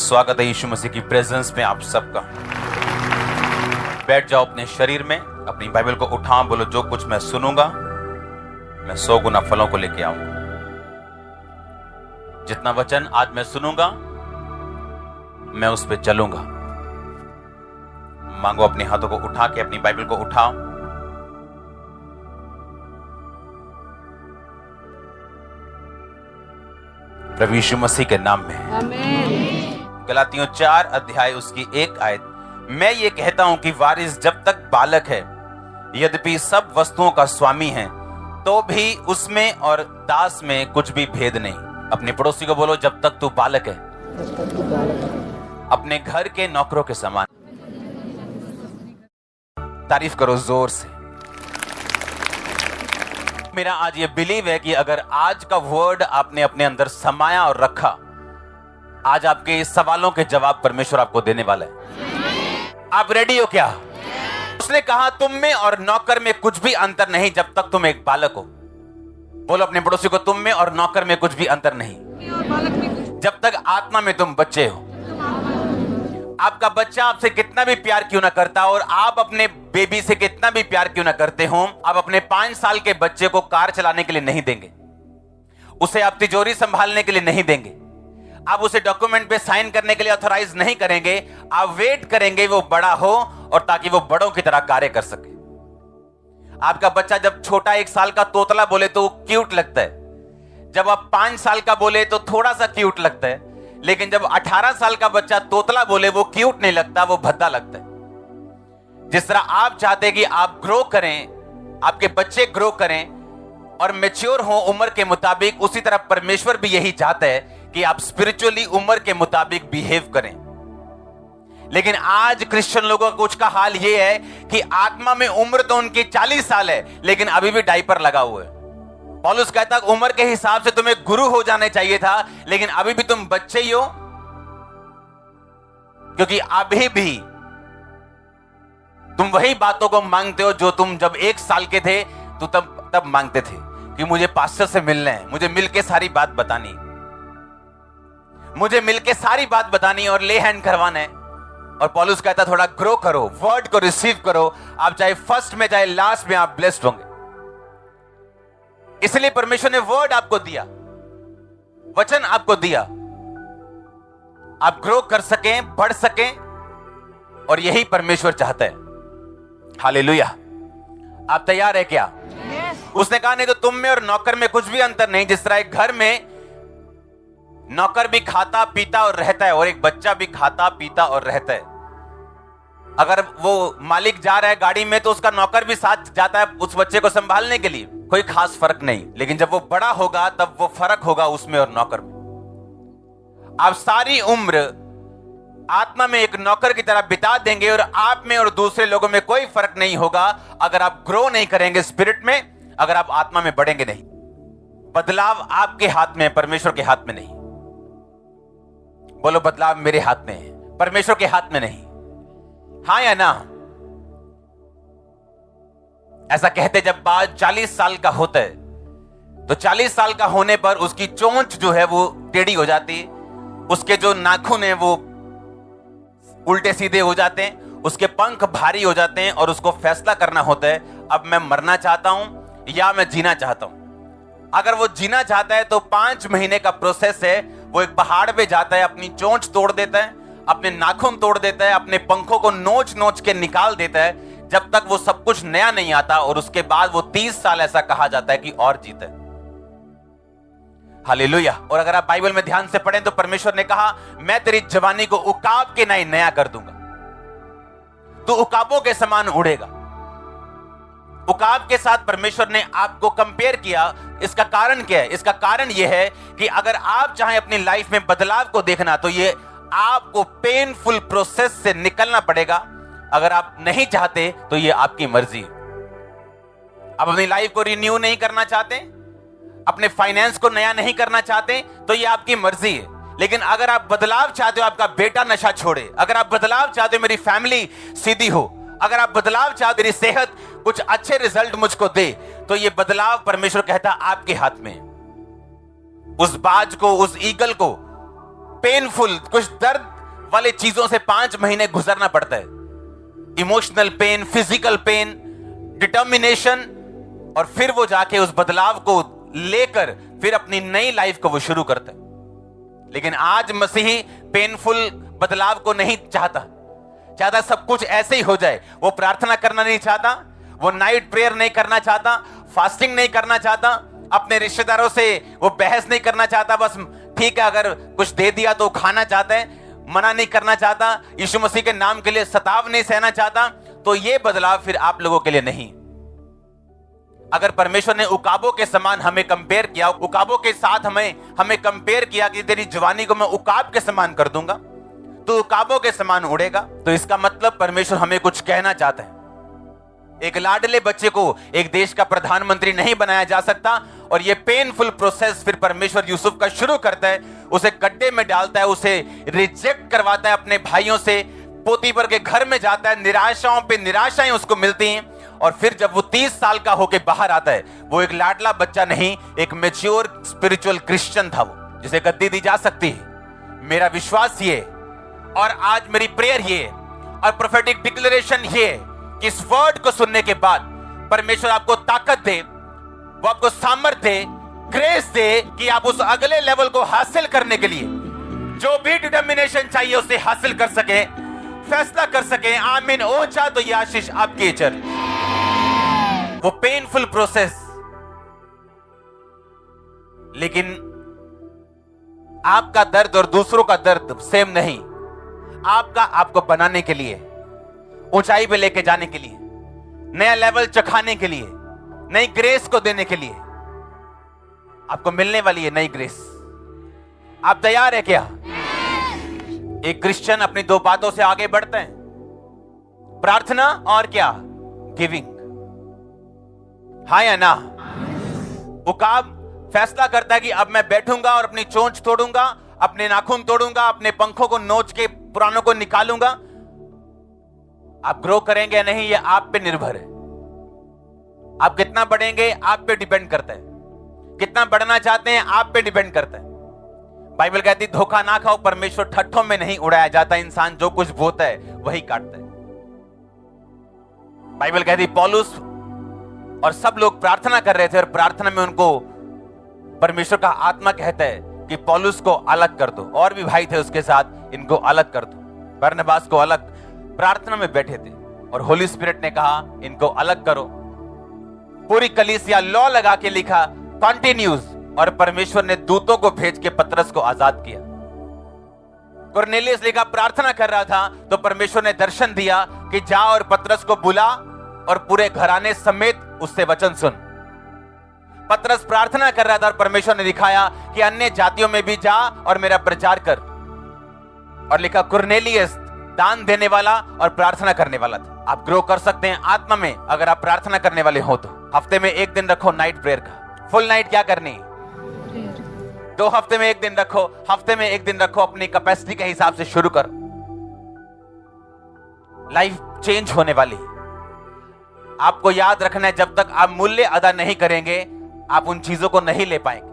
स्वागत है यीशु मसीह की प्रेजेंस में आप सबका। बैठ जाओ अपने शरीर में, अपनी बाइबल को उठाओ, बोलो जो कुछ मैं सुनूंगा मैं 100 गुना फलों को लेके आऊंगा। जितना वचन आज मैं सुनूंगा मैं उस पे चलूंगा। मांगो, अपने हाथों को उठा के अपनी बाइबल को उठाओ। प्रभु यीशु मसीह के नाम में आमीन। गलातियों 4 अध्याय उसकी 1 आयत, मैं ये कहता हूं कि वारिस जब तक बालक है, यद्यपि सब वस्तुओं का स्वामी है, तो भी उसमें और दास में कुछ भी भेद नहीं। अपने पड़ोसी को बोलो, जब तक तू बालक है अपने घर के नौकरों के समान। तारीफ करो जोर से। मेरा आज ये बिलीव है कि अगर आज का वर्ड आपने अपने अंदर समाया और रखा, आज आपके सवालों के जवाब परमेश्वर आपको देने वाला है। आप रेडी हो क्या? उसने कहा तुम में और नौकर में कुछ भी अंतर नहीं जब तक तुम एक बालक हो। बोलो अपने पड़ोसी को, तुम में और नौकर में कुछ भी अंतर नहीं जब तक आत्मा में तुम बच्चे हो। आपका बच्चा आपसे कितना भी प्यार क्यों ना करता और आप अपने बेबी से कितना भी प्यार क्यों ना करते हो, आप अपने 5 साल के बच्चे को कार चलाने के लिए नहीं देंगे, उसे आप तिजोरी संभालने के लिए नहीं देंगे, आप उसे डॉक्यूमेंट पे साइन करने के लिए ऑथराइज नहीं करेंगे। आप वेट करेंगे वो बड़ा हो और ताकि वो बड़ों की तरह कार्य कर सके। आपका बच्चा जब छोटा 1 साल का तोतला बोले तो क्यूट लगता है, जब आप 5 साल का बोले तो थोड़ा सा क्यूट लगता है, लेकिन जब 18 साल का बच्चा तोतला बोले वो क्यूट नहीं लगता, वो भद्दा लगता है। जिस तरह आप चाहते हैं कि आप ग्रो करें, आपके बच्चे ग्रो करें और मैच्योर हो उम्र के मुताबिक, उसी तरह परमेश्वर भी यही चाहता है कि आप स्पिरिचुअली उम्र के मुताबिक बिहेव करें। लेकिन आज क्रिश्चियन लोगों का कुछ का हाल ये है कि आत्मा में उम्र तो उनकी 40 साल है, लेकिन अभी भी डायपर लगा हुआ है। पौलुस कहता है उम्र के हिसाब से तुम्हें गुरु हो जाने चाहिए था, लेकिन अभी भी तुम बच्चे ही हो, क्योंकि अभी भी तुम वही बातों को मांगते हो जो तुम जब 1 साल के थे तो तब मांगते थे कि मुझे पास्टर से मिलना है, मुझे मिलके सारी बात बतानी, मुझे मिलके सारी बात बतानी और ले हैंड करवाना है। और पौलुस कहता थोड़ा ग्रो करो, वर्ड को रिसीव करो, आप चाहे फर्स्ट में चाहे लास्ट में आप ब्लेस्ड होंगे। इसलिए परमेश्वर ने वर्ड आपको दिया, वचन आपको दिया, आप ग्रो कर सकें, बढ़ सकें, और यही परमेश्वर चाहता है। हालेलुया। आप तैयार है क्या? उसने कहा नहीं तो तुम में और नौकर में कुछ भी अंतर नहीं। जिस तरह एक घर में नौकर भी खाता पीता और रहता है और एक बच्चा भी खाता पीता और रहता है, अगर वो मालिक जा रहा है गाड़ी में तो उसका नौकर भी साथ जाता है उस बच्चे को संभालने के लिए, कोई खास फर्क नहीं। लेकिन जब वो बड़ा होगा तब वो फर्क होगा उसमें और नौकर में। आप सारी उम्र आत्मा में एक नौकर की तरह बिता देंगे और आप में और दूसरे लोगों में कोई फर्क नहीं होगा अगर आप ग्रो नहीं करेंगे स्पिरिट में, अगर आप आत्मा में बढ़ेंगे नहीं। बदलाव आपके हाथ में है, परमेश्वर के हाथ में नहीं। बोलो, बदलाव मेरे हाथ में है, परमेश्वर के हाथ में नहीं। हाँ या ना? ऐसा कहते जब बात 40 साल का होता है तो 40 साल का होने पर उसकी चोंच जो है वो टेढ़ी हो जाती है, उसके जो नाखून है वो उल्टे सीधे हो जाते हैं, उसके पंख भारी हो जाते हैं और उसको फैसला करना होता है अब मैं मरना चाहता हूं या मैं जीना चाहता हूं। अगर वो जीना चाहता है तो 5 महीने का प्रोसेस है, वो एक पहाड़ पे जाता है, अपनी चोंच तोड़ देता है, अपने नाखून तोड़ देता है, अपने पंखों को नोच नोच के निकाल देता है, जब तक वो सब कुछ नया नहीं आता, और उसके बाद वो 30 साल ऐसा कहा जाता है कि और जीता है। हालेलुया। और अगर आप बाइबल में ध्यान से पढ़ें तो परमेश्वर ने कहा मैं तेरी जवानी को उकाब के नया कर दूंगा, तू उकाबों के समान उड़ेगा। उकाब के साथ परमेश्वर ने आपको कंपेयर किया। इसका कारण क्या है? इसका कारण यह है कि अगर आप चाहें अपनी लाइफ में बदलाव को देखना तो ये आपको पेनफुल प्रोसेस से निकलना पड़ेगा। अगर आप नहीं चाहते तो ये आपकी मर्जी है। आप अपनी लाइफ को रिन्यू नहीं करना चाहते, अपने फाइनेंस को नया नहीं करना चाहते तो ये आपकी मर्जी है। लेकिन अगर आप बदलाव चाहते हो, आपका बेटा नशा छोड़े, अगर आप बदलाव चाहते हो मेरी फैमिली सीधी हो, अगर आप बदलाव चाहते हो मेरी सेहत कुछ अच्छे रिजल्ट मुझको दे, तो ये बदलाव परमेश्वर कहता आपके हाथ में। उस बाज को, उस ईगल को पेनफुल, कुछ दर्द वाले चीजों से 5 महीने गुजरना पड़ता है। Emotional pain, physical pain, determination, और फिर वो जाके उस बदलाव को लेकर फिर अपनी नई लाइफ को वो शुरू करता है। लेकिन आज मसीही पेनफुल बदलाव को नहीं चाहता सब कुछ ऐसे ही हो जाए। वो प्रार्थना करना नहीं चाहता, वो नाइट प्रेयर नहीं करना चाहता, फास्टिंग नहीं करना चाहता, अपने रिश्तेदारों से वो बहस नहीं करना चाहता, बस ठीक है अगर कुछ दे दिया तो खाना चाहता है, मना नहीं करना चाहता, यीशु मसीह के नाम के लिए सताव नहीं सहना चाहता। तो ये बदलाव फिर आप लोगों के लिए नहीं। अगर परमेश्वर ने उकाबों के समान हमें कंपेयर किया, उकाबों के साथ हमें कंपेयर किया कि तेरी जवानी को मैं उकाब के समान कर दूंगा, तो उकाबों के समान उड़ेगा, तो इसका मतलब परमेश्वर हमें कुछ कहना चाहता है। एक लाडले बच्चे को एक देश का प्रधानमंत्री नहीं बनाया जा सकता, और ये पेनफुल प्रोसेस फिर परमेश्वर यूसुफ का शुरू करता है, उसे गड्ढे में डालता है, उसे रिजेक्ट करवाता है अपने भाइयों से, पोतीपर के घर में जाता है, निराशाओं पे निराशाएं उसको मिलती हैं, और फिर जब वो 30 साल का होके बाहर आता है, वो एक लाडला बच्चा नहीं, एक मैच्योर स्पिरिचुअल क्रिश्चियन था वो, जिसे गद्दी दी जा सकती है। मेरा विश्वास ये और आज मेरी प्रेयर ये और प्रोफेटिक डिक्लेरेशन ये कि इस वर्ड को सुनने के बाद परमेश्वर आपको ताकत दे, वो आपको सामर्थ्य दे, ग्रेस दे कि आप उस अगले लेवल को हासिल करने के लिए जो भी डिटर्मिनेशन चाहिए उसे हासिल कर सके, फैसला कर सके। आमीन। ओछा तो ये आशीष आपकी चर। वो पेनफुल प्रोसेस, लेकिन आपका दर्द और दूसरों का दर्द सेम नहीं। आपको बनाने के लिए, ऊंचाई पे लेके जाने के लिए, नया लेवल चखाने के लिए, नई ग्रेस को देने के लिए आपको मिलने वाली है नई ग्रेस। आप तैयार है क्या? एक क्रिश्चियन अपनी 2 बातों से आगे बढ़ते हैं, प्रार्थना और क्या? गिविंग। हाँ या ना? उकाब फैसला करता है कि अब मैं बैठूंगा और अपनी चोंच तोड़ूंगा, अपने नाखून तोड़ूंगा, अपने पंखों को नोच के पुरानों को निकालूंगा। आप ग्रो करेंगे या नहीं, ये आप पे निर्भर है। आप कितना बढ़ेंगे आप पे डिपेंड करता है, कितना बढ़ना चाहते हैं आप पे डिपेंड करता है। बाइबल कहती धोखा ना खाओ, परमेश्वर ठट्ठों में नहीं उड़ाया जाता, इंसान जो कुछ बोता है वही काटता है। बाइबल कहती पौलुस और सब लोग प्रार्थना कर रहे थे, और प्रार्थना में उनको परमेश्वर का आत्मा कहता है कि पौलुस को अलग कर दो, और भी भाई थे उसके साथ, इनको अलग कर दो। बरनबास को अलग, प्रार्थना में बैठे थे और होली स्पिरिट ने कहा इनको अलग करो। पूरी कलीसिया लॉ लगा के लिखा कंटिन्यूज, और परमेश्वर ने दूतों को भेज के पतरस को आजाद किया। कुरनेलियस लिखा प्रार्थना कर रहा था तो परमेश्वर ने दर्शन दिया कि जा और पतरस को बुला और पूरे घराने समेत उससे वचन सुन। पतरस प्रार्थना कर रहा था और परमेश्वर ने दिखाया कि अन्य जातियों में भी जा और मेरा प्रचार कर। और लिखा कुरनेलियस दान देने वाला और प्रार्थना करने वाला था। आप ग्रो कर सकते हैं आत्मा में अगर आप प्रार्थना करने वाले हो तो। हफ्ते में 1 दिन रखो नाइट प्रेयर का। फुल नाइट क्या करनी? 2 हफ्ते में 1 दिन रखो, हफ्ते में 1 दिन रखो, अपनी कैपेसिटी के हिसाब से शुरू करो। लाइफ चेंज होने वाली। आपको याद रखना है जब तक आप मूल्य अदा नहीं करेंगे आप उन चीजों को नहीं ले पाएंगे।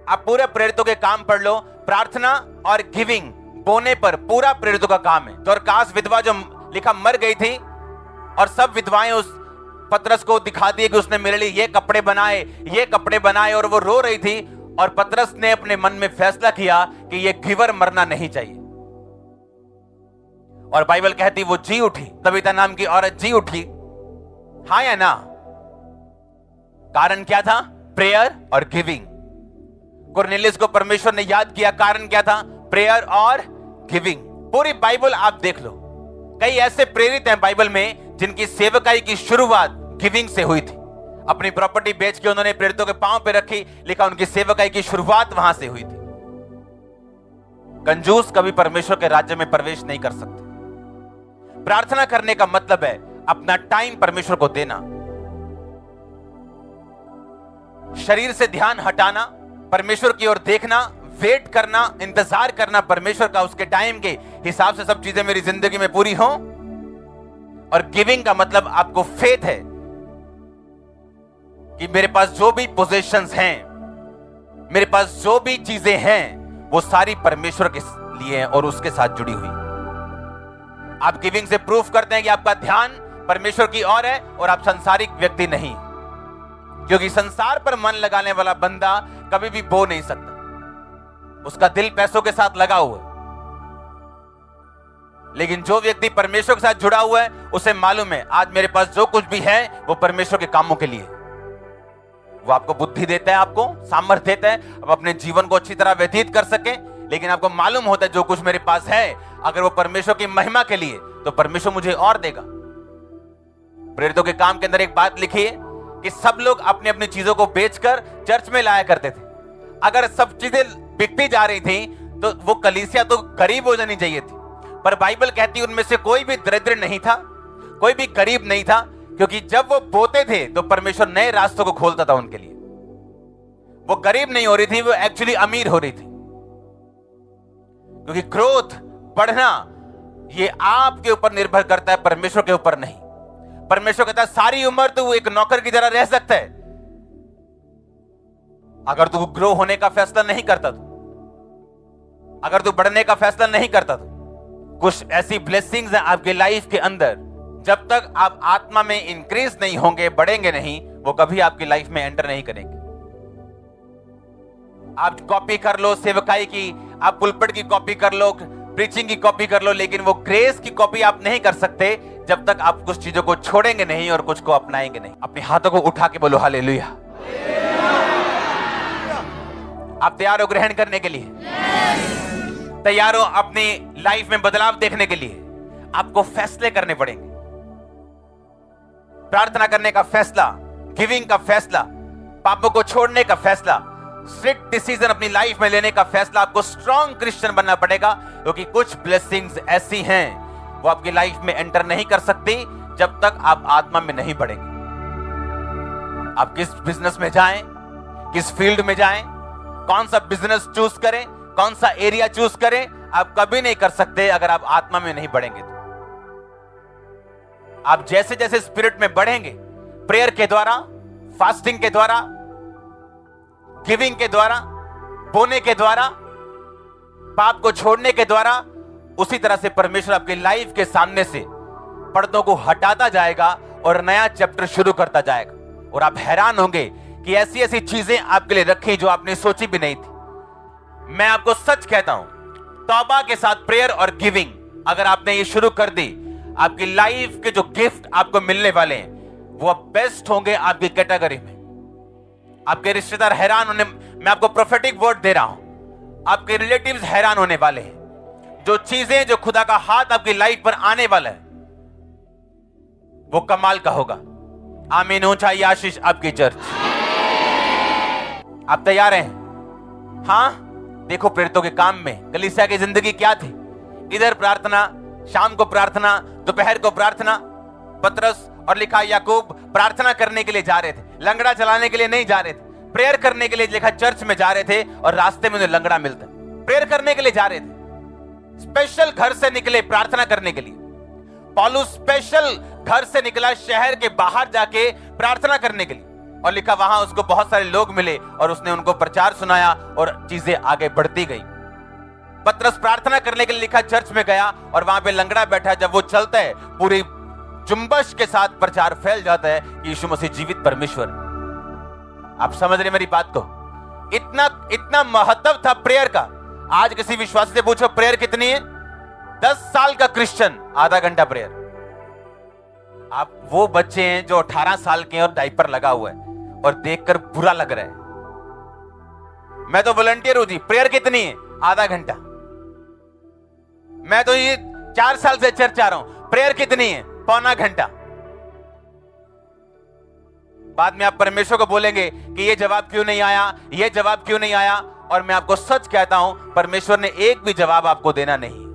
आप पूरे प्रेरितों के काम पढ़ लो, प्रार्थना और गिविंग बोने पर पूरा प्रेरितों का काम है। दोरकास विधवा जो लिखा मर गई थी और सब विधवाएं उस पतरस को दिखा दिए कि उसने मेरे लिए ये कपड़े बनाए और वो रो रही थी, और पतरस ने अपने मन में फैसला किया कि ये गिवर मरना नहीं चाहिए। और बाइबल कहती वो जी उठी, तबीता नाम की औरत जी उठी। हाँ या ना? कारण क्या था? प्रेयर और गिविंग। कुरनेलियस को परमेश्वर ने याद किया, कारण क्या था? प्रेयर और गिविंग। पूरी बाइबल आप देख लो, कई ऐसे प्रेरित हैं बाइबल में जिनकी सेवकाई की शुरुआत गिविंग से हुई थी। अपनी प्रॉपर्टी बेच के उन्होंने प्रेरितों के पांव पे रखी, लिखा उनकी सेवकाई की शुरुआत वहां से हुई थी। कंजूस कभी परमेश्वर के राज्य में प्रवेश नहीं कर सकते। प्रार्थना करने का मतलब है अपना टाइम परमेश्वर को देना, शरीर से ध्यान हटाना, परमेश्वर की ओर देखना, वेट करना, इंतजार करना परमेश्वर का, उसके टाइम के हिसाब से सब चीजें मेरी जिंदगी में पूरी हो। और गिविंग का मतलब आपको फेथ है कि मेरे पास जो भी पोजेशंस हैं, मेरे पास जो भी चीजें हैं, वो सारी परमेश्वर के लिए हैं और उसके साथ जुड़ी हुई। आप गिविंग से प्रूफ करते हैं कि आपका ध्यान परमेश्वर की ओर है और आप संसारिक व्यक्ति नहीं, क्योंकि संसार पर मन लगाने वाला बंदा कभी भी बो नहीं सकता, उसका दिल पैसों के साथ लगा हुआ है। लेकिन जो व्यक्ति परमेश्वर के साथ जुड़ा हुआ है उसे मालूम है आज मेरे पास जो कुछ भी है वो परमेश्वर के कामों के लिए। वो आपको बुद्धि देता है, आपको सामर्थ्य देता है, आप अपने जीवन को अच्छी तरह व्यतीत कर सके। लेकिन आपको मालूम होता है जो कुछ मेरे पास है अगर वो परमेश्वर की महिमा के लिए तो परमेश्वर मुझे और देगा। प्रेरितों के काम के अंदर एक बात लिखी है कि सब लोग अपनी अपनी चीजों को बेचकर चर्च में लाया करते थे। अगर सब चीजें बिकती जा रही थी तो वो कलीसिया तो गरीब हो जानी चाहिए थी, पर बाइबल कहती है उनमें से कोई भी दरिद्र नहीं था, कोई भी गरीब नहीं था, क्योंकि जब वो बोते थे तो परमेश्वर नए रास्तों को खोलता था उनके लिए। वो गरीब नहीं हो रही थी, वो एक्चुअली अमीर हो रही थी, क्योंकि ग्रोथ बढ़ना ये आपके ऊपर निर्भर करता है, परमेश्वर के ऊपर नहीं। परमेश्वर कहता है सारी उम्र तू एक नौकर की तरह रह सकता है अगर तू ग्रो होने का फैसला नहीं करता, तो अगर तू बढ़ने का फैसला नहीं करता तो कुछ ऐसी ब्लेसिंग्स हैं आपके लाइफ के अंदर, जब तक आप आत्मा में इंक्रीज नहीं होंगे, बढ़ेंगे नहीं, वो कभी आपकी लाइफ में एंटर नहीं करेंगे। आप कॉपी कर लो सेवकाई की, आप पुलपिट की कॉपी कर लो, प्रीचिंग की कॉपी कर लो, लेकिन वो ग्रेस की कॉपी आप नहीं कर सकते जब तक आप कुछ चीजों को छोड़ेंगे नहीं और कुछ को अपनाएंगे नहीं। अपने हाथों को उठा के बोलो हालेलुया। आप तैयार हो ग्रहण करने के लिए? तैयार हो अपनी लाइफ में बदलाव देखने के लिए? आपको फैसले करने पड़ेंगे, प्रार्थना करने का फैसला, गिविंग का फैसला, पापों को छोड़ने का फैसला, स्ट्रिक्ट डिसीजन अपनी लाइफ में लेने का फैसला। आपको स्ट्रॉन्ग क्रिश्चियन बनना पड़ेगा, क्योंकि कुछ ब्लेसिंग्स ऐसी हैं वो आपकी लाइफ में एंटर नहीं कर सकती जब तक आप आत्मा में नहीं बढ़ेंगे। आप किस बिजनेस में जाएं, किस फील्ड में जाएं, कौन सा बिजनेस चूज करें, कौन सा एरिया चूज करें, आप कभी नहीं कर सकते अगर आप आत्मा में नहीं बढ़ेंगे तो। आप जैसे जैसे स्पिरिट में बढ़ेंगे, प्रेयर के द्वारा, फास्टिंग के द्वारा, गिविंग के द्वारा, बोने के द्वारा, पाप को छोड़ने के द्वारा, उसी तरह से परमेश्वर आपकी लाइफ के सामने से पर्दों को हटाता जाएगा और नया चैप्टर शुरू करता जाएगा। और आप हैरान होंगे कि ऐसी ऐसी चीजें आपके लिए रखी जो आपने सोची भी नहीं थी। मैं आपको सच कहता हूं, तौबा के साथ प्रेयर और गिविंग अगर आपने ये शुरू कर दी, आपकी लाइफ के जो गिफ्ट आपको मिलने वाले हैं वो बेस्ट होंगे आपकी कैटेगरी में। आपके रिश्तेदार हैरान होने, मैं आपको प्रोफेटिक वर्ड दे रहा हूं, आपके रिलेटिव्स हैरान होने वाले हैं। जो चीजें, जो खुदा का हाथ आपकी लाइफ पर आने वाला है वो कमाल का होगा। आमीन। ऊंचा आशीष आपकी चर्च। आप तैयार हैं? हां। देखो प्रेरितों के काम में कलीसिया की जिंदगी क्या थी। इधर प्रार्थना, शाम को प्रार्थना, दोपहर को प्रार्थना। पतरस और लिखा याकूब प्रार्थना करने के लिए जा रहे थे, लंगड़ा चलाने के लिए नहीं जा रहे थे। प्रेयर करने के लिए लिखा चर्च में जा रहे थे और रास्ते में उन्हें लंगड़ा मिलता। प्रेयर करने के लिए जा रहे थे, स्पेशल घर से निकले प्रार्थना करने के लिए। पौलुस स्पेशल घर से निकला शहर के बाहर जाके प्रार्थना करने के लिए, और लिखा वहां उसको बहुत सारे लोग मिले और उसने उनको प्रचार सुनाया और चीजें आगे बढ़ती गई। पतरस प्रार्थना करने के लिए लिखा चर्च में गया और वहां पे लंगड़ा बैठा। जब वो चलता है पूरी जुम्बश के साथ प्रचार फैल जाता है कि यीशु मसीह जीवित परमेश्वर। आप समझ रहे मेरी बात को? इतना महत्व था प्रेयर का। आज किसी विश्वासी से पूछो प्रेयर कितनी है, 10 साल का क्रिश्चियन आधा घंटा प्रेयर। आप वो बच्चे हैं जो 18 साल के हैं और डायपर लगा हुआ है और देखकर बुरा लग रहा है। मैं तो वॉलंटियर हूं जी। प्रेयर कितनी है? आधा घंटा। मैं तो ये 4 साल से चर्च आ रहा हूं। प्रेयर कितनी है? पौना घंटा। बाद में आप परमेश्वर को बोलेंगे कि ये जवाब क्यों नहीं आया, ये जवाब क्यों नहीं आया। और मैं आपको सच कहता हूं, परमेश्वर ने एक भी जवाब आपको देना नहीं,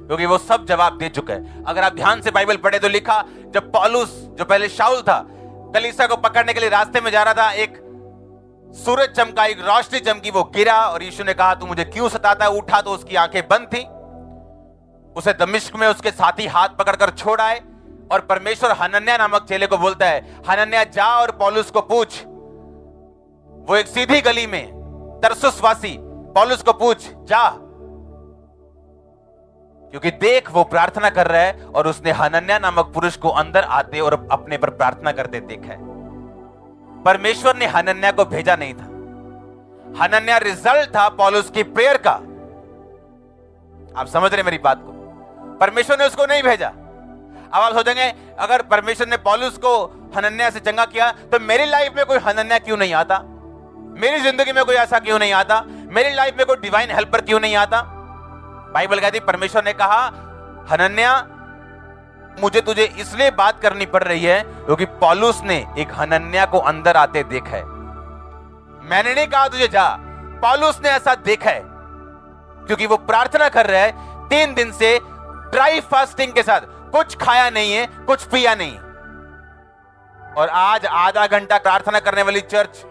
क्योंकि वो सब जवाब दे चुका है। अगर आप ध्यान से बाइबल पढ़े तो लिखा, जब पौलुस, जो पहले शाऊल था, कलीसिया को पकड़ने के लिए रास्ते में जा रहा था, एक सूरज चमका, एक रोशनी चमकी, वो गिरा और यीशु ने कहा तू मुझे क्यों सताता है? उठा तो उसकी आंखें बंद थी। उसे दमिश्क में उसके साथी हाथ पकड़कर छोड़ आए और परमेश्वर हनन्याह नामक चेले को बोलता है, हनन्याह जा और पौलुस को पूछ। वो एक सीधी गली में तरसुस वासी, पौलुस को पूछ जा। क्योंकि देख वो प्रार्थना कर रहा है और उसने हनन्याह नामक पुरुष को अंदर आते और अपने पर प्रार्थना करते देखा है। परमेश्वर ने हनन्याह को भेजा नहीं था, हनन्याह रिजल्ट था पौलुस की प्रेयर का। आप समझ रहे मेरी बात को? परमेश्वर ने उसको नहीं भेजा। अब आप सोचेंगे अगर परमेश्वर ने पौलुस को हनन्याह से चंगा किया तो मेरी लाइफ में कोई हनन्याह क्यों नहीं आता, मेरी जिंदगी में कोई ऐसा क्यों नहीं आता, मेरी लाइफ में कोई डिवाइन हेल्पर क्यों नहीं आता? बाइबल कहती परमेश्वर ने कहा हनन्याह मुझे तुझे इसलिए बात करनी पड़ रही है क्योंकि पौलुस ने एक हनन्याह को अंदर आते देखा है। मैंने नहीं कहा तुझे जा, पौलुस ने ऐसा देखा है क्योंकि वो प्रार्थना कर रहा है 3 दिन से ड्राई फास्टिंग के साथ, कुछ खाया नहीं है, कुछ पिया नहीं। और आज आधा घंटा प्रार्थना करने वाली चर्च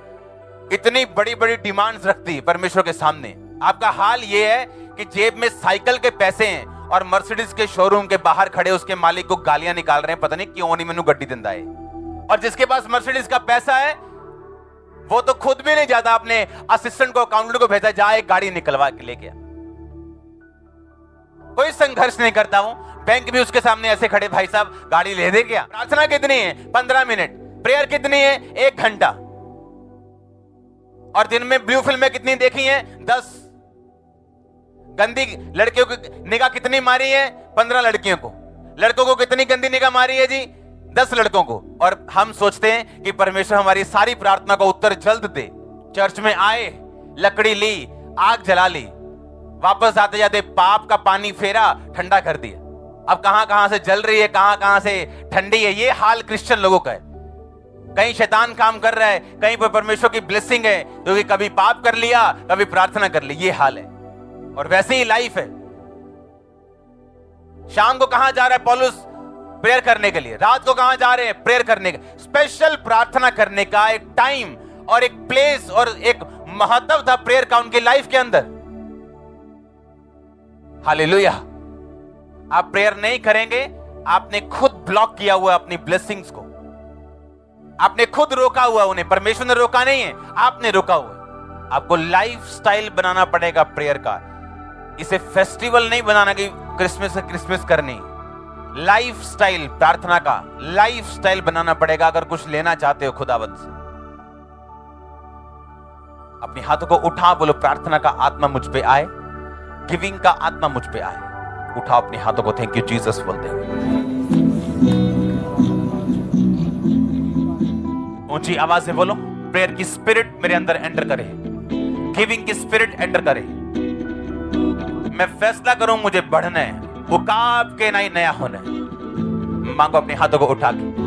इतनी बड़ी बड़ी डिमांड्स रखती है परमेश्वर के सामने। आपका हाल यह है कि जेब में साइकिल के पैसे हैं और मर्सिडीज के शोरूम के बाहर खड़े उसके मालिक को गालियां निकाल रहे हैं, पता नहीं क्यों नहीं मैंने गड्डी दिंदा है। और जिसके पास मर्सिडीज का पैसा है वो तो खुद भी नहीं जाता, अपने असिस्टेंट को, अकाउंटेंट को भेजा, जा एक गाड़ी निकलवा के लेके। कोई संघर्ष नहीं करता हूं, बैंक भी उसके सामने ऐसे खड़े, भाई साहब गाड़ी ले दे क्या? प्रार्थना कितनी है? 15 मिनट। प्रेयर कितनी है? 1 घंटा। और दिन में ब्लू फिल्में कितनी देखी हैं? 10। गंदी लड़कियों की निगाह कितनी मारी है? 15 लड़कियों को। लड़कों को कितनी गंदी निगाह मारी है जी? 10 लड़कों को। और हम सोचते हैं कि परमेश्वर हमारी सारी प्रार्थना का उत्तर जल्द दे। चर्च में आए, लकड़ी ली, आग जला ली, वापस आते जाते पाप का पानी फेरा, ठंडा कर दिया। अब कहां कहां से जल रही है, कहां कहां से ठंडी है। ये हाल क्रिश्चियन लोगों का है। कहीं शैतान काम कर रहा है, कहीं पर परमेश्वर की ब्लेसिंग है, क्योंकि कभी पाप कर लिया, कभी प्रार्थना कर ली। ये हाल है और वैसे ही लाइफ है। शाम को कहां जा रहा है पौलुस? प्रेयर करने के लिए। रात को कहां जा रहे हैं? प्रेयर करने का। स्पेशल प्रार्थना करने का एक टाइम और एक प्लेस और एक महत्व था प्रेयर का उनकी लाइफ के अंदर। हालेलुया। आप प्रेयर नहीं करेंगे, आपने खुद ब्लॉक किया हुआ अपनी ब्लेसिंग्स को, आपने खुद रोका हुआ उन्हें। परमेश्वर ने रोका नहीं है, आपने रोका हुआ। आपको लाइफ स्टाइल बनाना पड़ेगा प्रेयर का। इसे फेस्टिवल नहीं बनाना कि क्रिसमस से क्रिसमस करनी। लाइफ स्टाइल, प्रार्थना का लाइफ स्टाइल बनाना पड़ेगा अगर कुछ लेना चाहते हो खुदावंद से। अपने हाथों को उठा, बोलो प्रार्थना का आत्मा मुझ पे आए, गिविंग का आत्मा मुझ पे आए। उठाओ अपने हाथों को, थैंक यू जीसस बोलते हुए। ऊंची आवाज से बोलो, प्रेयर की स्पिरिट मेरे अंदर एंटर करे, गिविंग की स्पिरिट एंटर करे। मैं फैसला करूं मुझे बढ़ना है, उकाब के नहीं नया होना है। मांगो अपने हाथों को उठा के।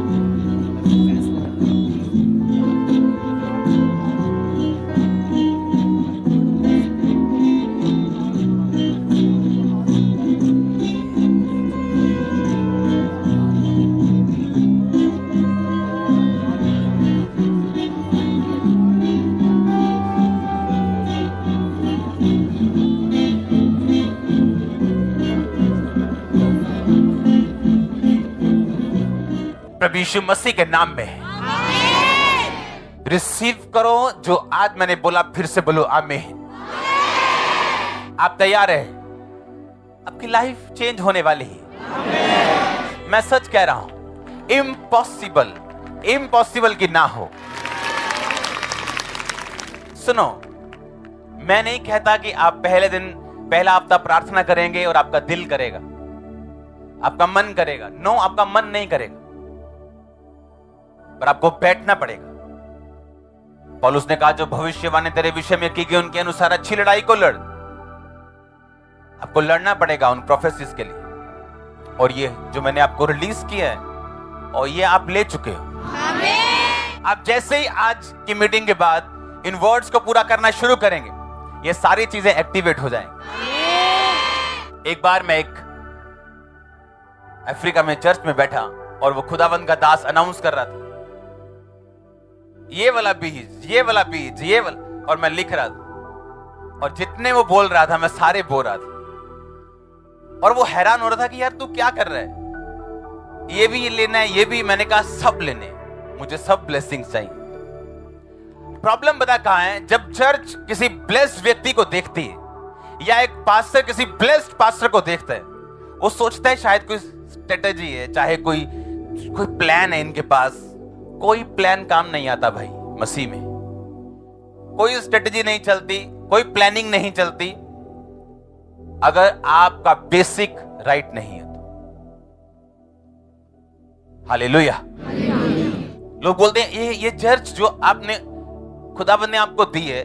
प्रभु यीशु मसीह के नाम में रिसीव करो जो आज मैंने बोला, फिर से बोलो आमीन। आप तैयार है? आपकी लाइफ चेंज होने वाली है। मैं सच कह रहा हूं, इम्पॉसिबल इम्पॉसिबल की ना हो। सुनो, मैं नहीं कहता कि आप पहले दिन, पहला हफ्ता प्रार्थना करेंगे और आपका दिल करेगा, आपका मन करेगा। नो, आपका मन नहीं करेगा, पर आपको बैठना पड़ेगा। पौलुस ने कहा जो भविष्यवाणी तेरे विषय में की गई उनके अनुसार अच्छी लड़ाई को लड़। आपको लड़ना पड़ेगा उन प्रोफेसीज के लिए। और ये जो मैंने आपको रिलीज किया है और ये आप ले चुके हो। आमीन। आप जैसे ही आज की मीटिंग के बाद इन वर्ड्स को पूरा करना शुरू करेंगे, ये सारी चीजें एक्टिवेट हो जाएंगी। एक बार मैं एक अफ्रीका में चर्च में बैठा और वो खुदावंद का दास अनाउंस कर रहा था, ये वाला बीज, ये वाला बीज, ये वाला, और मैं लिख रहा था। और जितने वो बोल रहा था मैं सारे बोल रहा था। और वो हैरान हो रहा था कि यार तू क्या कर रहा है, ये भी लेना है, ये भी। मैंने कहा सब लेने, मुझे सब ब्लेसिंग्स चाहिए। प्रॉब्लम बता कहां है? जब चर्च किसी ब्लेस्ड व्यक्ति को देखती है या एक पास्टर किसी ब्लेस्ड पास्टर को देखता है, वो सोचता है शायद कोई स्ट्रेटेजी है, चाहे कोई प्लान है इनके पास। कोई प्लान काम नहीं आता भाई मसीह में। कोई स्ट्रेटेजी नहीं चलती, कोई प्लानिंग नहीं चलती अगर आपका बेसिक राइट नहीं है तो। हालेलुया। लोग बोलते हैं ये चर्च जो आपने खुदाबंद ने आपको दी है,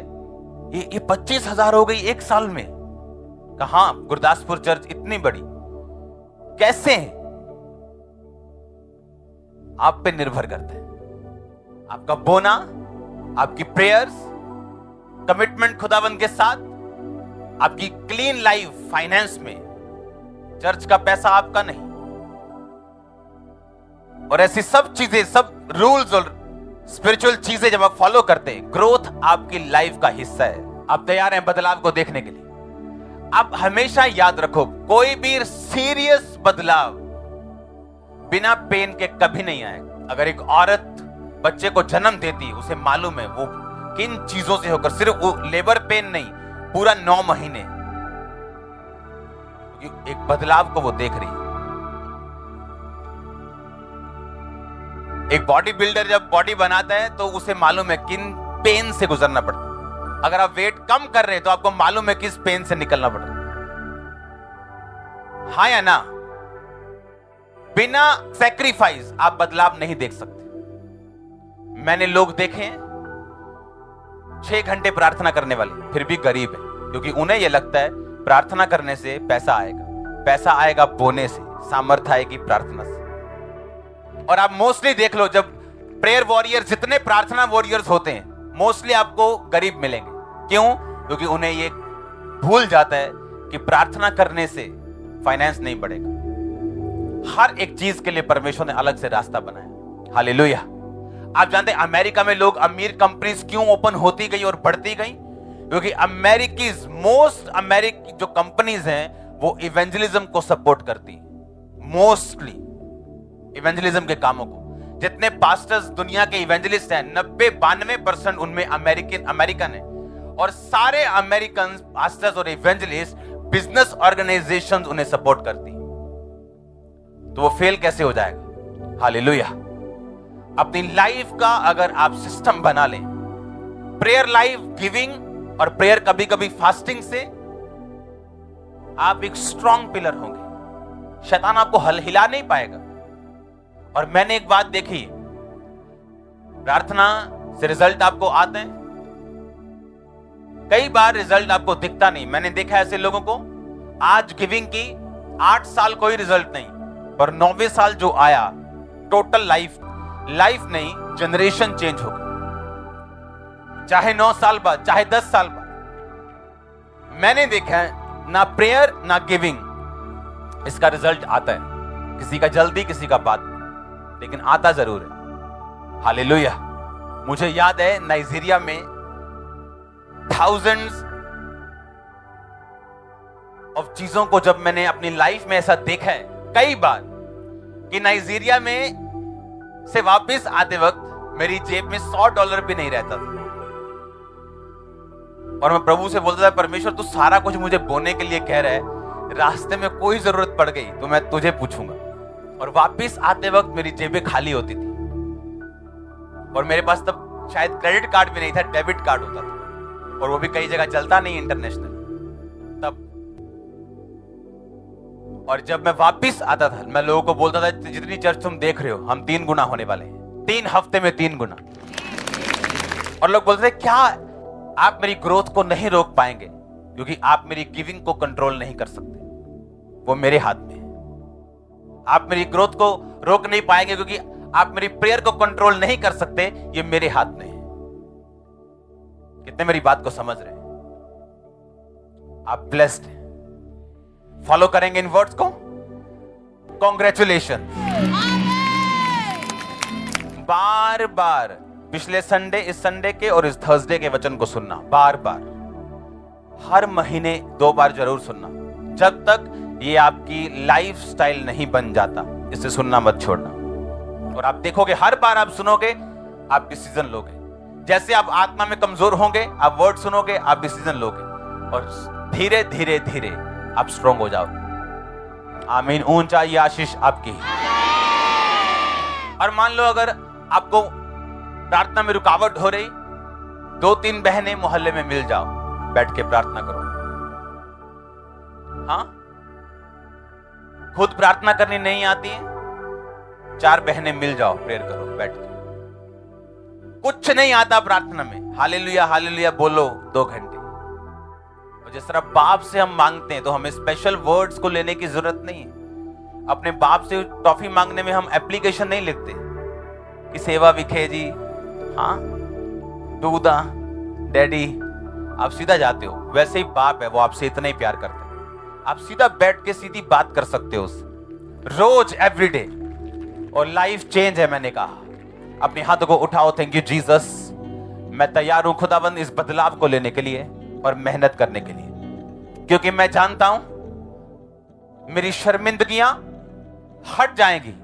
ये 25,000 हो गई एक साल में। कहां? गुरदासपुर चर्च इतनी बड़ी कैसे है? आप पे निर्भर करता है आपका बोना, आपकी प्रेयर्स, कमिटमेंट खुदाबंद के साथ, आपकी क्लीन लाइफ फाइनेंस में। चर्च का पैसा आपका नहीं। और ऐसी सब चीजें, सब रूल्स और स्पिरिचुअल चीजें जब आप फॉलो करते हैं, ग्रोथ आपकी लाइफ का हिस्सा है। आप तैयार हैं बदलाव को देखने के लिए? आप हमेशा याद रखो, कोई भी सीरियस बदलाव बिना पेन के कभी नहीं आएगा। अगर एक औरत बच्चे को जन्म देती, उसे मालूम है वो किन चीजों से होकर, सिर्फ वो लेबर पेन नहीं, पूरा 9 महीने एक बदलाव को वो देख रही है। एक बॉडी बिल्डर जब बॉडी बनाता है तो उसे मालूम है किन पेन से गुजरना पड़ता है। अगर आप वेट कम कर रहे हैं तो आपको मालूम है किस पेन से निकलना पड़ रहा है। हाँ या ना? बिना सैक्रिफाइस आप बदलाव नहीं देख सकते। मैंने लोग देखे हैं 6 घंटे प्रार्थना करने वाले फिर भी गरीब है, क्योंकि उन्हें यह लगता है प्रार्थना करने से पैसा आएगा। पैसा आएगा बोने से, सामर्थ्य आएगी प्रार्थना से। और आप मोस्टली देख लो, जब प्रेयर वॉरियर्स, जितने प्रार्थना वॉरियर्स होते हैं, मोस्टली आपको गरीब मिलेंगे। क्यों? क्योंकि उन्हें ये भूल जाता है कि प्रार्थना करने से फाइनेंस नहीं बढ़ेगा। हर एक चीज के लिए परमेश्वर ने अलग से रास्ता बनाया। हालेलुया। आप जानते हैं अमेरिका में लोग, अमीर कंपनीज क्यों ओपन होती गई और बढ़ती गई? क्योंकि अमेरिकी जो कंपनीज हैं वो इवेंजलिज्म को सपोर्ट करती है। मोस्टली इवेंजलिज्म के कामों को। जितने पास्टर्स दुनिया के इवेंजलिस्ट हैं, 90-92% उनमें अमेरिकन है। और सारे अमेरिकन पास्टर्स और इवेंजलिस्ट, बिजनेस ऑर्गेनाइजेशंस उन्हें सपोर्ट करती। तो वो फेल कैसे हो जाएगा? हालेलुया। अपनी लाइफ का अगर आप सिस्टम बना लें, प्रेयर लाइफ, गिविंग और प्रेयर, कभी कभी फास्टिंग से, आप एक स्ट्रॉन्ग पिलर होंगे। शैतान आपको हिला नहीं पाएगा। और मैंने एक बात देखी, प्रार्थना से रिजल्ट आपको आते हैं, कई बार रिजल्ट आपको दिखता नहीं। मैंने देखा ऐसे लोगों को, आज गिविंग की 8 साल कोई रिजल्ट नहीं, पर 9वें साल जो आया, टोटल लाइफ नहीं, जनरेशन चेंज हो गई। चाहे 9 साल बाद, चाहे 10 साल बाद। मैंने देखा है ना प्रेयर ना गिविंग, इसका रिजल्ट आता है। किसी का जल्दी, किसी का बाद, लेकिन आता जरूर है। हालेलुया। मुझे याद है नाइजीरिया में thousands ऑफ चीजों को जब मैंने अपनी लाइफ में ऐसा देखा है कई बार, कि नाइजीरिया में से वापस आते वक्त मेरी जेब में $100 भी नहीं रहता था। और मैं प्रभु से बोलता था, परमेश्वर तू सारा कुछ मुझे बोने के लिए कह रहा है, रास्ते में कोई जरूरत पड़ गई तो मैं तुझे पूछूंगा। और वापस आते वक्त मेरी जेबें खाली होती थी। और मेरे पास तब शायद क्रेडिट कार्ड भी नहीं था, डेबिट कार्ड होता था, और वो भी कई जगह चलता नहीं इंटरनेशनल तब। और जब मैं वापस आता था, मैं लोगों को बोलता था, जितनी चर्च तुम देख रहे हो, हम 3 गुना होने वाले हैं, 3 हफ्ते में 3 गुना। और लोग बोलते थे, क्या आप मेरी ग्रोथ को नहीं रोक पाएंगे? क्योंकि आप मेरी गिविंग को कंट्रोल नहीं कर सकते, वो मेरे हाथ में है। आप मेरी ग्रोथ को रोक नहीं पाएंगे क्योंकि आप मेरी प्रेयर को कंट्रोल नहीं कर सकते, ये मेरे हाथ में है। कितने मेरी बात को समझ रहे हैं? आप ब्लेस्ड हैं। फॉलो करेंगे इन वर्ड्स को? कॉन्ग्रेचुलेशन। बार बार पिछले संडे, इस संडे के और इस थर्सडे के वचन को सुनना, बार बार, हर महीने 2 बार जरूर सुनना, जब तक ये आपकी लाइफस्टाइल नहीं बन जाता। इसे सुनना मत छोड़ना। और आप देखोगे, हर बार आप सुनोगे, आप डिसीजन लोगे। जैसे आप आत्मा में कमजोर होंगे, आप वर्ड सुनोगे, आप डिसीजन लोगे, और धीरे धीरे धीरे आप स्ट्रांग हो जाओगे। आमीन। ऊंचा ये आशीष आपकी। और मान लो अगर आपको प्रार्थना में रुकावट हो रही, 2-3 बहनें मोहल्ले में मिल जाओ, बैठ के प्रार्थना करो। हाँ, खुद प्रार्थना करनी नहीं आती है, 4 बहनें मिल जाओ, प्रेयर करो बैठ के। कुछ नहीं आता प्रार्थना में, हालेलुया हालेलुया बोलो 2 घंटे। और जिस तरह बाप से हम मांगते हैं तो हमें स्पेशल वर्ड्स को लेने की जरूरत नहीं है। अपने बाप से टॉफी मांगने में हम एप्लीकेशन नहीं लिखते कि सेवा विखे जी, हाँ दूधा डैडी, आप सीधा जाते हो। वैसे ही बाप है, वो आपसे इतना ही प्यार करते हैं। आप सीधा बैठ के सीधी बात कर सकते हो उससे, रोज एवरीडे, और लाइफ चेंज है। मैंने कहा अपने हाथों को उठाओ। थैंक यू जीसस, मैं तैयार हूं खुदाबंद इस बदलाव को लेने के लिए और मेहनत करने के लिए, क्योंकि मैं जानता हूं मेरी शर्मिंदगियां हट जाएंगी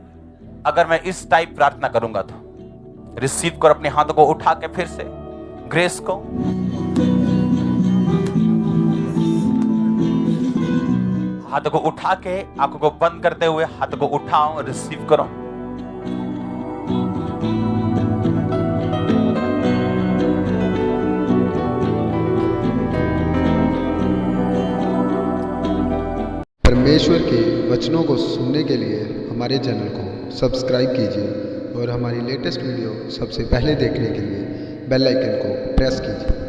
अगर मैं इस टाइप प्रार्थना करूंगा। तो रिसीव कर अपने हाथों को उठा के फिर से ग्रेस को। हाथों को उठा के आंखों को बंद करते हुए हाथों को उठाओ, रिसीव करो। परमेश्वर के वचनों को सुनने के लिए हमारे चैनल को सब्सक्राइब कीजिए और हमारी लेटेस्ट वीडियो सबसे पहले देखने के लिए बेल आइकन को प्रेस कीजिए।